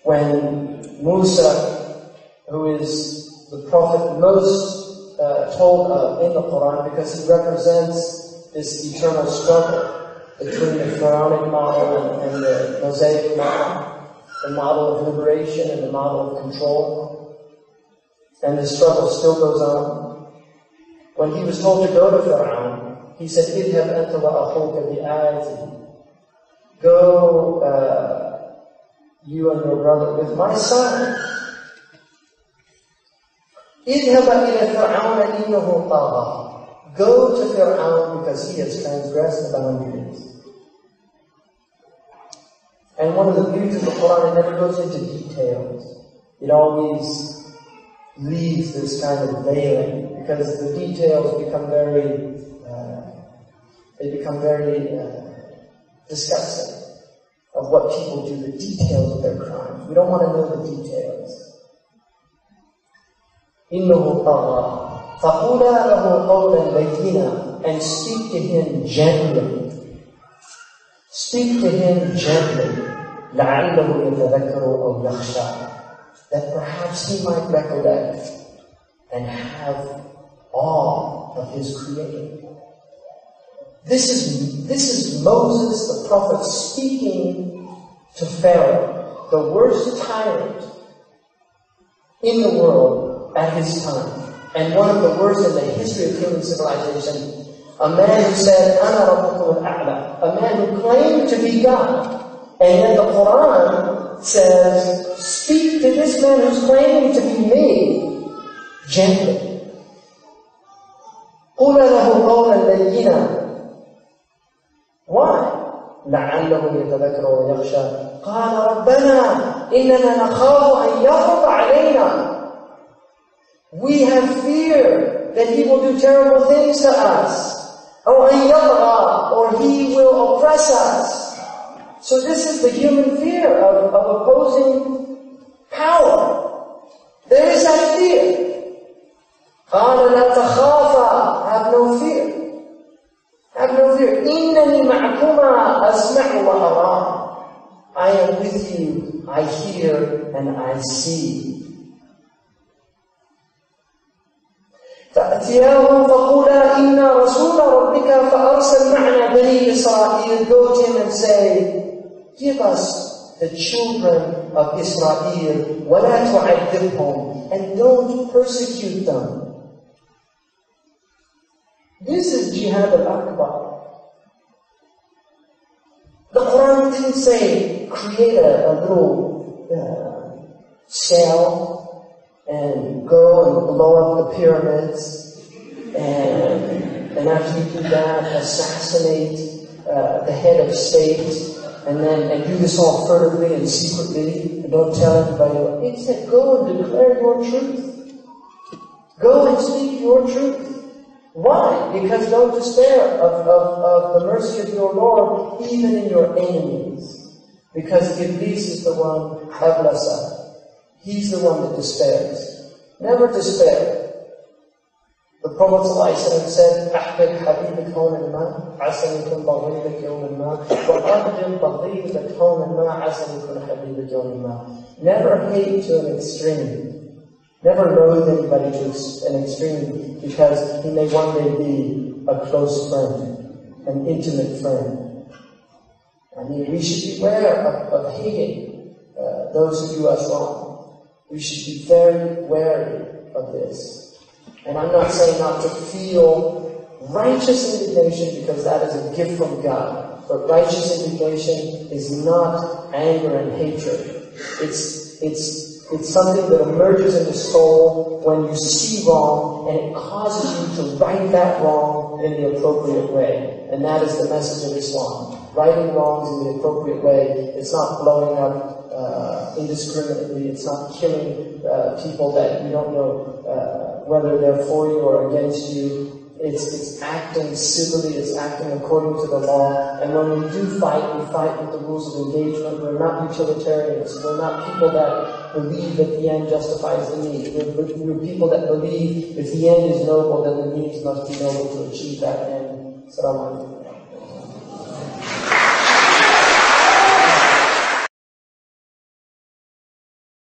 when Musa, who is the prophet most told of in the Quran, because he represents this eternal struggle between the Pharaonic model and the Mosaic model, the model of liberation and the model of control. And the struggle still goes on. When he was told to go to Pharaoh, he said, "Idhab anta wa akhuka bi'ayati." Go, you and your brother, with my son. "Idhab ila Fir'auna innahu tagha." Go to Fir'aun because he has transgressed the boundaries. And one of the beauties of the Quran, it never goes into details. It always leaves this kind of veiling, because the details become very disgusting of what people do, the details of their crimes. We don't want to know the details. إِنَّهُ طَغَى فَقُولَا لَهُ قَوْلًا لَيِّنًا. And speak to him gently. Speak to him gently. لَعَلَّهُ يَتَذَكَّرُ أَوْ يَخْشَى. That perhaps he might recollect and have awe of his Creator. This is Moses, the prophet, speaking to Pharaoh, the worst tyrant in the world at his time, and one of the worst in the history of human civilization. A man who said, "Ana rabbukum al-a'la," a man who claimed to be God. And yet the Quran says, speak to this man who's claiming to be me gently. قُولَ لَهُ قَوْلًا لَيِّنًا. Why? لَعَلَّهُ يَتَذَكَّرُ وَيَخْشَى. قَالَ رَبَّنَا إِنَّنَا نَخَافُ أَنْ يَفْرُطَ عَلَيْنَا. We have fear that he will do terrible things to us. أَوْ أَنْ يَطْغَى, or he will oppress us. So this is the human fear of opposing power. There is that fear. قَالَ لَا تَخَافَا. Have no fear. Have no fear. إِنَّنِي مَعَكُمَا أَسْمَعُ وَأَرَى. I am with you. I hear and I see. فَأْتِيَاهُ فَقُولَا إِنَّا رَسُولَ رَبِّكَ فَأَرْسَلْ مَعَنَا بَنِي إِسْرَائِيلَ. Go to him and say, give us the children of Israel, وَلَا تُعَذِّبْهُمْ, and don't persecute them. This is Jihad al-Akbar. The Quran didn't say create a little cell and go and blow up the pyramids, and after you do that, assassinate the head of state, and do this all furtively and secretly, and don't tell anybody. It said, go and declare your truth. Go and speak your truth. Why? Because don't despair of the mercy of your Lord, even in your enemies. Because Iblis is the one, Ablasa. He's the one that despairs. Never despair. The Prophet ﷺ said, أحبب حبيبك هونا ما عسى أن يكون بغيضك يوما ما وأرجم بغيضك هونا ما عسى أن يكون حبيبك يوما ما. Never hate to an extreme. Never loathe anybody to an extreme, because he may one day be a close friend, an intimate friend. I mean, we should beware of hating those who do us wrong. We should be very wary of this. And I'm not saying not to feel righteous indignation, because that is a gift from God. But righteous indignation is not anger and hatred. It's something that emerges in the soul when you see wrong, and it causes you to right that wrong in the appropriate way. And that is the message of Islam. Righting wrongs in the appropriate way. It's not blowing up indiscriminately. It's not killing people that you don't know whether they're for you or against you. It's acting civilly, it's acting according to the law. And when we do fight, we fight with the rules of engagement. We're not utilitarians. We're not people that believe that the end justifies the means. We're people that believe if the end is noble, then the means must be noble to achieve that end. Assalamu alaikum.